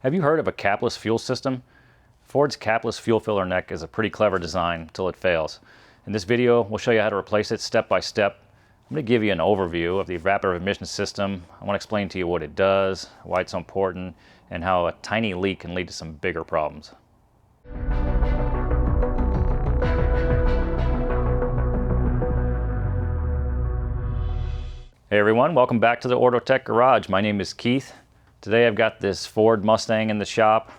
Have you heard of a capless fuel system? Ford's capless fuel filler neck is a pretty clever design until it fails. In this video, we'll show you how to replace it step by step. I'm going to give you an overview of the evaporative emission system. I want to explain to you what it does, why it's so important, and how a tiny leak can lead to some bigger problems. Hey everyone, welcome back to the OrtoTech Garage. My name is Keith. Today I've got this Ford Mustang in the shop.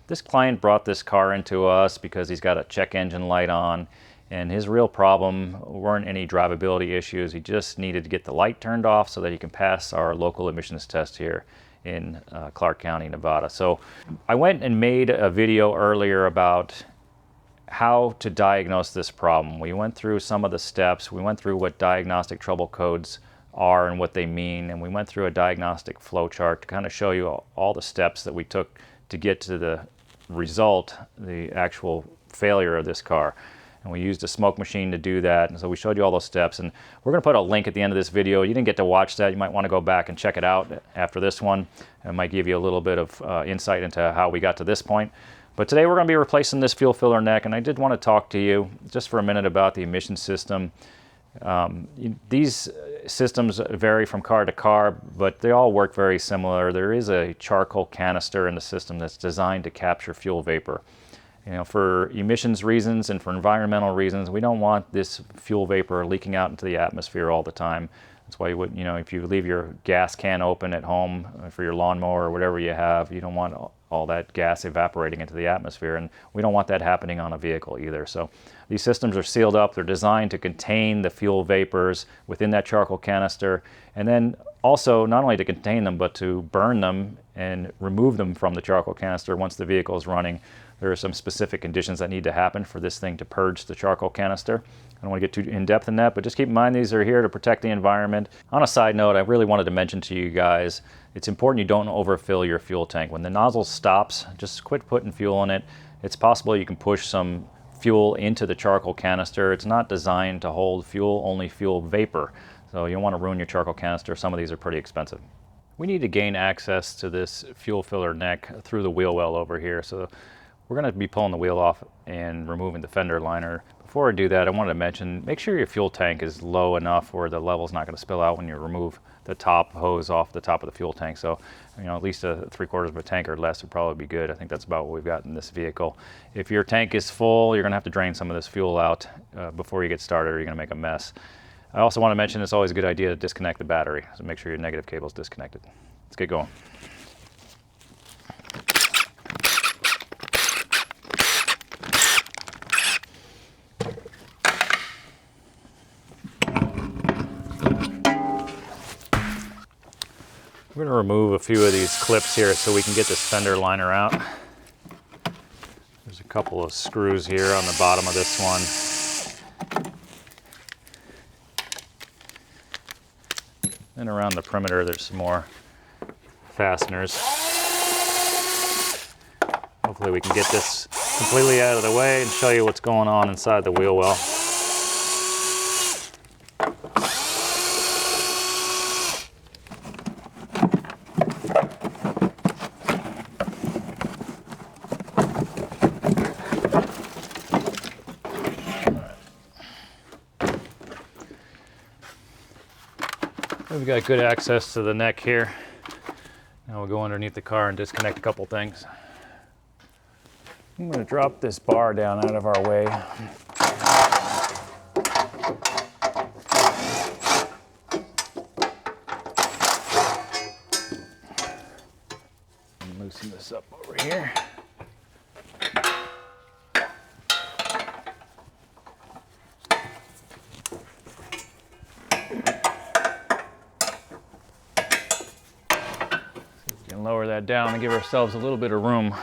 This client brought this car into us because he's got a check engine light on, and his real problem weren't any drivability issues. He just needed to get the light turned off so that he can pass our local emissions test here in Clark County, Nevada. So I went and made a video earlier about how to diagnose this problem. We went through some of the steps. We went through what diagnostic trouble codes are and what they mean, and we went through a diagnostic flow chart to kind of show you all the steps that we took to get to the result, the actual failure of this car. And we used a smoke machine to do that, and so we showed you all those steps, and we're going to put a link at the end of this video. You didn't get to watch that. You might want to go back and check it out after this one. It might give you a little bit of insight into how we got to this point. But today we're going to be replacing this fuel filler neck, and I did want to talk to you just for a minute about the emission system. These systems vary from car to car, but they all work very similar. There is a charcoal canister in the system that's designed to capture fuel vapor. You know, for emissions reasons and for environmental reasons, we don't want this fuel vapor leaking out into the atmosphere all the time. That's why you would, you know, if you leave your gas can open at home for your lawnmower or whatever you have, you don't want all that gas evaporating into the atmosphere, and we don't want that happening on a vehicle either. So these systems are sealed up. They're designed to contain the fuel vapors within that charcoal canister, and then also not only to contain them, but to burn them and remove them from the charcoal canister once the vehicle is running. There are some specific conditions that need to happen for this thing to purge the charcoal canister. I don't want to get too in-depth in that, but just keep in mind these are here to protect the environment. On a side note, I really wanted to mention to you guys, it's important you don't overfill your fuel tank. When the nozzle stops, just quit putting fuel in it. It's possible you can push some fuel into the charcoal canister. It's not designed to hold fuel, only fuel vapor. So you don't want to ruin your charcoal canister. Some of these are pretty expensive. We need to gain access to this fuel filler neck through the wheel well over here. So we're going to be pulling the wheel off and removing the fender liner. Before I do that, I wanted to mention, make sure your fuel tank is low enough where the level's not going to spill out when you remove the top hose off the top of the fuel tank. So, you know, at least a 3/4 of a tank or less would probably be good. I think that's about what we've got in this vehicle. If your tank is full, you're going to have to drain some of this fuel out before you get started, or you're going to make a mess. I also want to mention it's always a good idea to disconnect the battery. So make sure your negative cable is disconnected. Let's get going. We're going to remove a few of these clips here so we can get this fender liner out. There's a couple of screws here on the bottom of this one. And around the perimeter there's some more fasteners. Hopefully we can get this completely out of the way and show you what's going on inside the wheel well. We've got good access to the neck here. Now we'll go underneath the car and disconnect a couple things. I'm going to drop this bar down out of our way. And loosen this up over here. Lower that down and give ourselves a little bit of room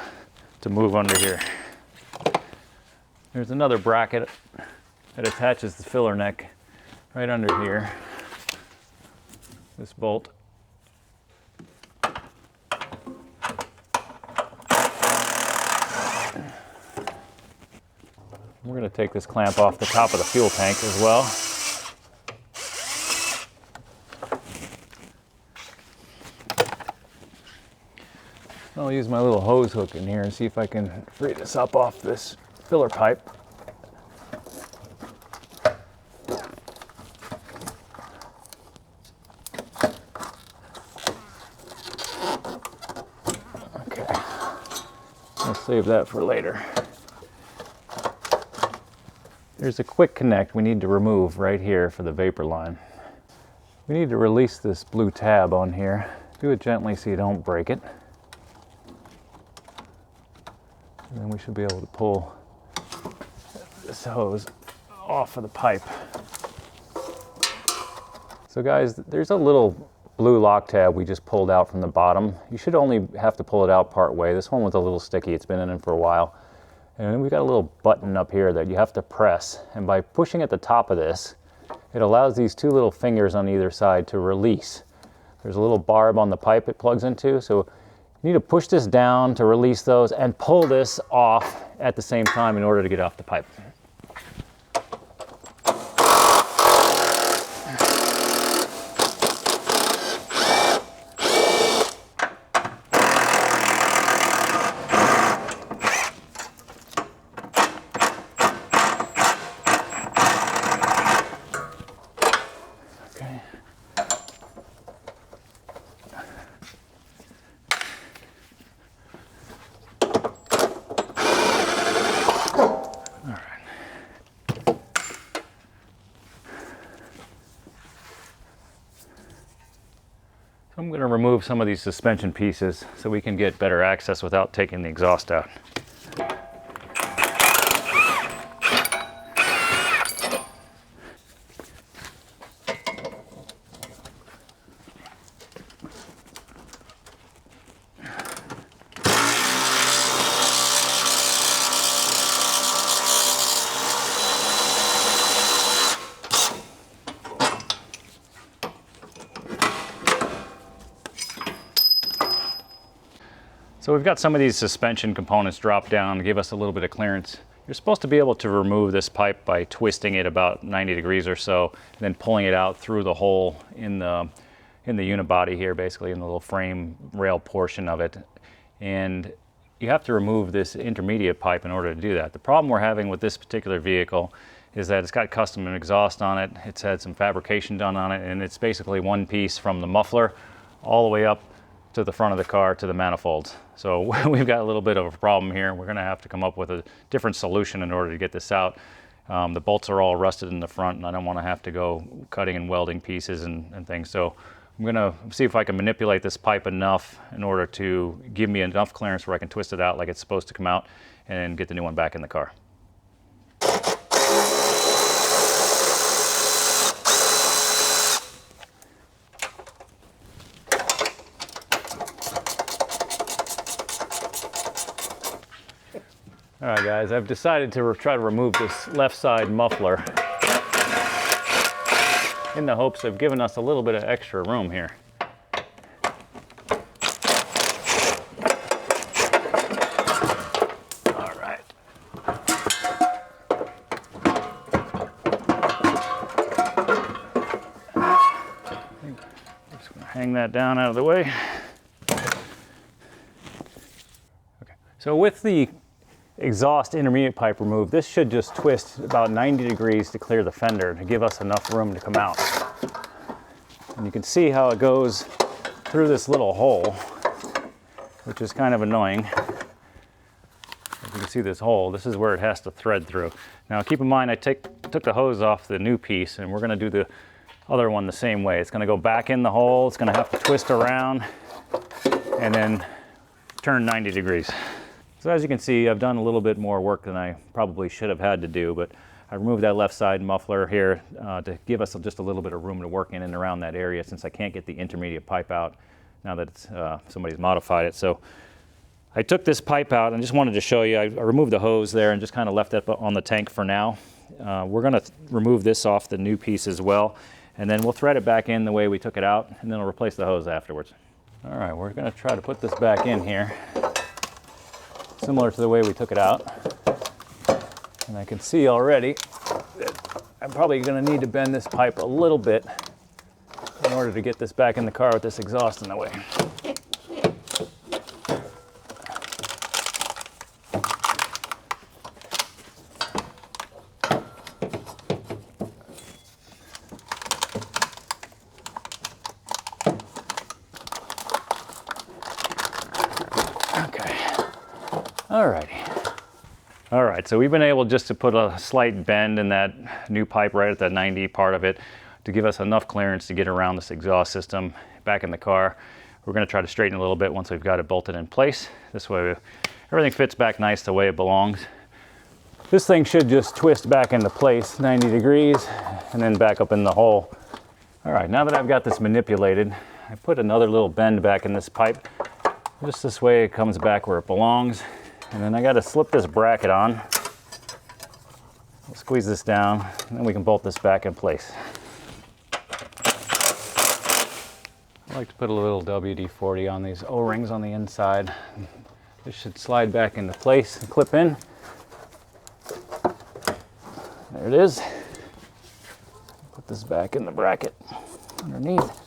to move under here. There's another bracket that attaches the filler neck right under here. This bolt. We're going to take this clamp off the top of the fuel tank as well. I'll use my little hose hook in here and see if I can free this up off this filler pipe. Okay, I'll save that for later. There's a quick connect we need to remove right here for the vapor line. We need to release this blue tab on here. Do it gently so you don't break it. And then we should be able to pull this hose off of the pipe. So guys, there's a little blue lock tab we just pulled out from the bottom. You should only have to pull it out part way. This one was a little sticky, it's been in it for a while. And then we've got a little button up here that you have to press. And by pushing at the top of this, it allows these two little fingers on either side to release. There's a little barb on the pipe it plugs into, so you need to push this down to release those and pull this off at the same time in order to get off the pipe. I'm going to remove some of these suspension pieces so we can get better access without taking the exhaust out. So we've got some of these suspension components dropped down to give us a little bit of clearance. You're supposed to be able to remove this pipe by twisting it about 90 degrees or so, and then pulling it out through the hole in the unibody here, basically in the little frame rail portion of it. And you have to remove this intermediate pipe in order to do that. The problem we're having with this particular vehicle is that it's got custom exhaust on it, it's had some fabrication done on it, and it's basically one piece from the muffler all the way up to the front of the car to the manifolds. So we've got a little bit of a problem here. We're gonna have to come up with a different solution in order to get this out. The bolts are all rusted in the front and I don't wanna have to go cutting and welding pieces and things. So I'm gonna see if I can manipulate this pipe enough in order to give me enough clearance where I can twist it out like it's supposed to come out and get the new one back in the car. All right guys, I've decided to try to remove this left side muffler in the hopes of giving us a little bit of extra room here. All right. I'm just gonna hang that down out of the way. Okay, so with the exhaust intermediate pipe removed, this should just twist about 90 degrees to clear the fender to give us enough room to come out. And you can see how it goes through this little hole, which is kind of annoying. If you can see this hole, this is where it has to thread through. Now keep in mind I took the hose off the new piece and we're going to do the other one the same way. It's going to go back in the hole, it's going to have to twist around and then turn 90 degrees. So as you can see, I've done a little bit more work than I probably should have had to do, but I removed that left side muffler here to give us just a little bit of room to work in and around that area since I can't get the intermediate pipe out now that it's, somebody's modified it. So I took this pipe out and just wanted to show you, I removed the hose there and just kind of left it on the tank for now. We're gonna remove this off the new piece as well, and then we'll thread it back in the way we took it out, and then we'll replace the hose afterwards. All right, we're gonna try to put this back in here, similar to the way we took it out. And I can see already that I'm probably gonna need to bend this pipe a little bit in order to get this back in the car with this exhaust in the way. Okay. Alrighty. All right, so we've been able just to put a slight bend in that new pipe right at the 90 part of it to give us enough clearance to get around this exhaust system back in the car. We're going to try to straighten a little bit once we've got it bolted in place. This way everything fits back nice the way it belongs. This thing should just twist back into place 90 degrees and then back up in the hole. All right, now that I've got this manipulated, I put another little bend back in this pipe. Just this way it comes back where it belongs. And then I got to slip this bracket on. We'll squeeze this down, and then we can bolt this back in place. I like to put a little WD-40 on these O-rings on the inside. This should slide back into place and clip in. There it is. Put this back in the bracket underneath.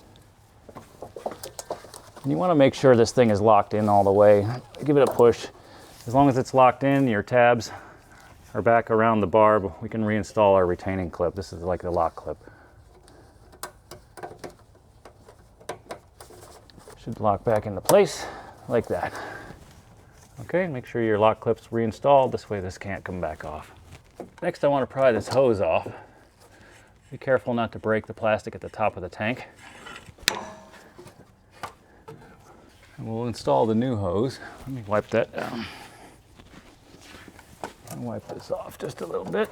And you want to make sure this thing is locked in all the way. Give it a push. As long as it's locked in, your tabs are back around the barb, we can reinstall our retaining clip. This is like the lock clip. Should lock back into place like that. Okay, make sure your lock clip's reinstalled. This way this can't come back off. Next, I want to pry this hose off. Be careful not to break the plastic at the top of the tank. And we'll install the new hose. Let me wipe that down. I'll wipe this off just a little bit.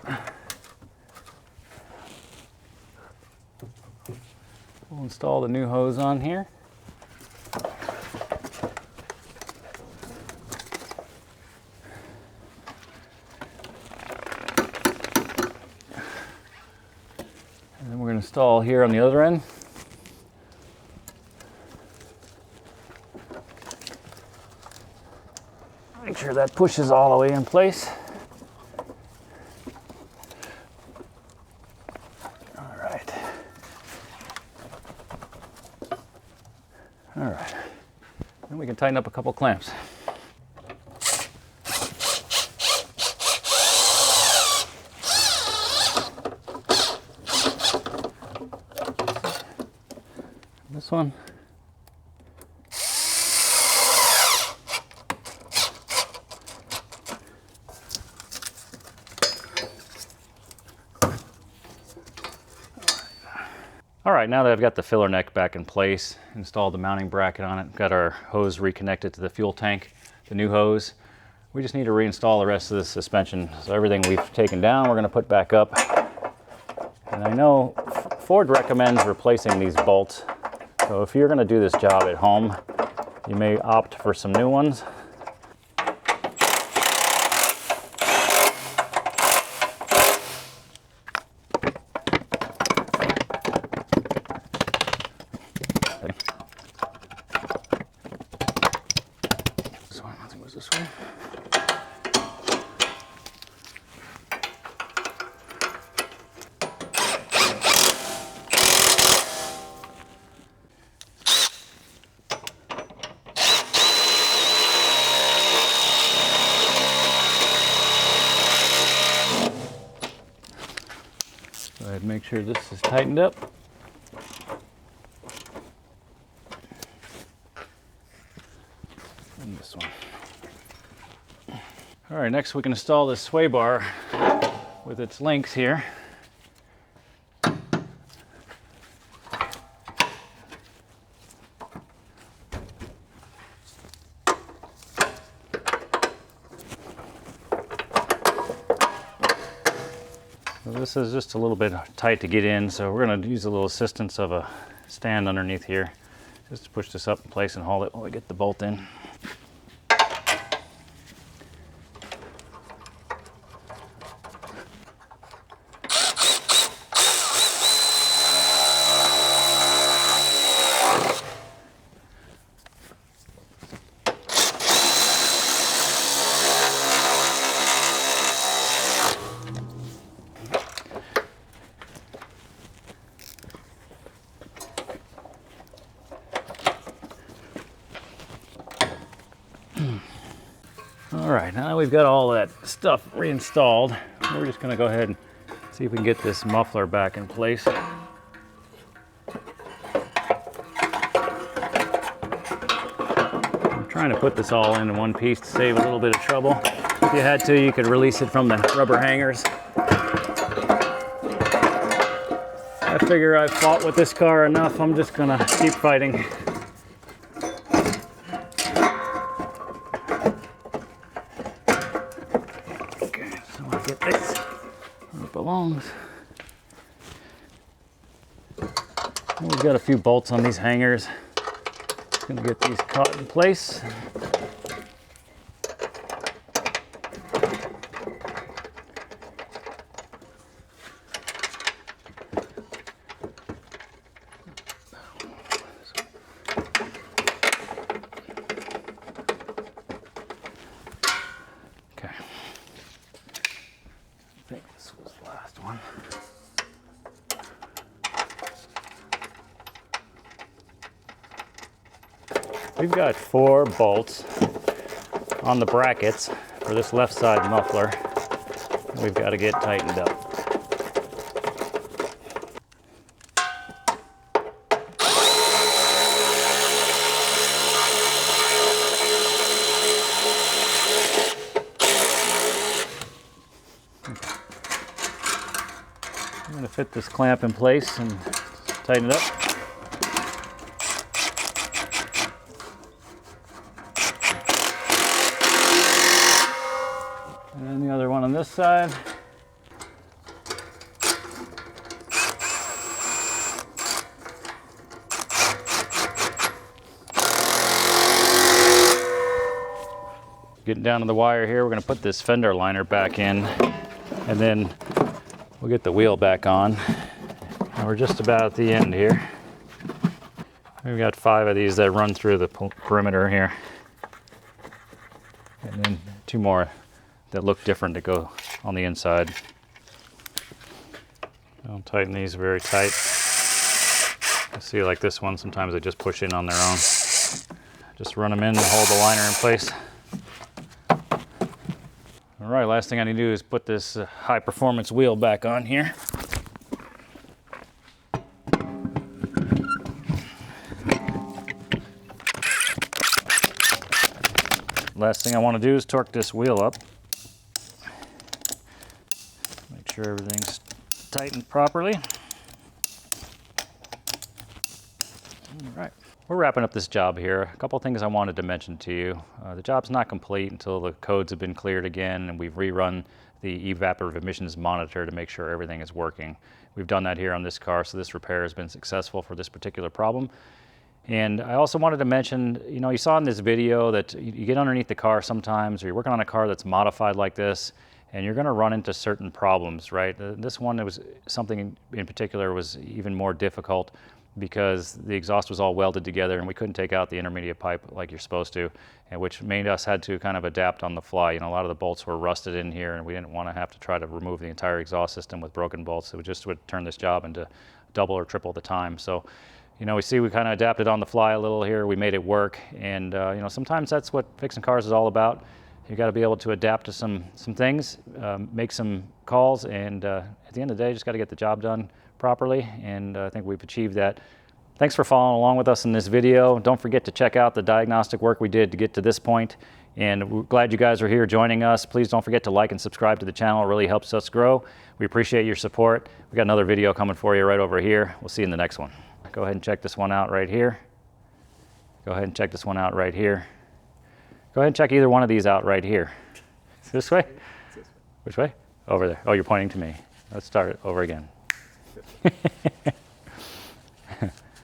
We'll install the new hose on here. And then we're going to install here on the other end. Make sure that pushes all the way in place. All right, then we can tighten up a couple clamps. This one. All right, now that I've got the filler neck back in place, installed the mounting bracket on it, got our hose reconnected to the fuel tank, the new hose, we just need to reinstall the rest of the suspension. So everything we've taken down, we're going to put back up. And I know Ford recommends replacing these bolts. So if you're going to do this job at home, you may opt for some new ones. This way. Go ahead and make sure this is tightened up. And this one. All right, next we can install this sway bar with its links here. So this is just a little bit tight to get in, so we're going to use a little assistance of a stand underneath here just to push this up in place and hold it while we get the bolt in. All right, now that we've got all that stuff reinstalled, we're just going to go ahead and see if we can get this muffler back in place. I'm trying to put this all in one piece to save a little bit of trouble. If you had to, you could release it from the rubber hangers. I figure I've fought with this car enough, I'm just gonna keep fighting. Okay, so I'll get this where it belongs. We've got a few bolts on these hangers. Just gonna get these caught in place. Okay. I think this was the last one. We've got 4 bolts on the brackets for this left side muffler. We've got to get tightened up. I'm going to fit this clamp in place and tighten it up. And then the other one on this side. Getting down to the wire here, we're going to put this fender liner back in, and then we'll get the wheel back on. And we're just about at the end here. We've got 5 of these that run through the perimeter here. And then 2 more that look different to go on the inside. I'll tighten these very tight. I see like this one, sometimes they just push in on their own. Just run them in and hold the liner in place. All right, last thing I need to do is put this high performance wheel back on here. Last thing I want to do is torque this wheel up. Make sure everything's tightened properly. All right, we're wrapping up this job here. A couple things I wanted to mention to you. The job's not complete until the codes have been cleared again and we've rerun the EVAP or emissions monitor to make sure everything is working. We've done that here on this car, so this repair has been successful for this particular problem. And I also wanted to mention, you saw in this video that you get underneath the car sometimes, or you're working on a car that's modified like this, and you're going to run into certain problems, right? This one, it was something in particular was even more difficult because the exhaust was all welded together and we couldn't take out the intermediate pipe like you're supposed to, and which made us had to kind of adapt on the fly. A lot of the bolts were rusted in here and we didn't want to have to try to remove the entire exhaust system with broken bolts. It just would turn this job into double or triple the time. So, we see we kind of adapted on the fly a little here. We made it work, and sometimes that's what fixing cars is all about. You got to be able to adapt to some things, make some calls, and at the end of the day, just got to get the job done properly, and I think we've achieved that. Thanks for following along with us in this video. Don't forget to check out the diagnostic work we did to get to this point, and we're glad you guys are here joining us. Please don't forget to like and subscribe to the channel. It really helps us grow. We appreciate your support. We got another video coming for you right over here. We'll see you in the next one. Go ahead and check this one out right here. Go ahead and check this one out right here. Go ahead and check either one of these out right here. This way? Which way? Over there. Oh, you're pointing to me. Let's start it over again.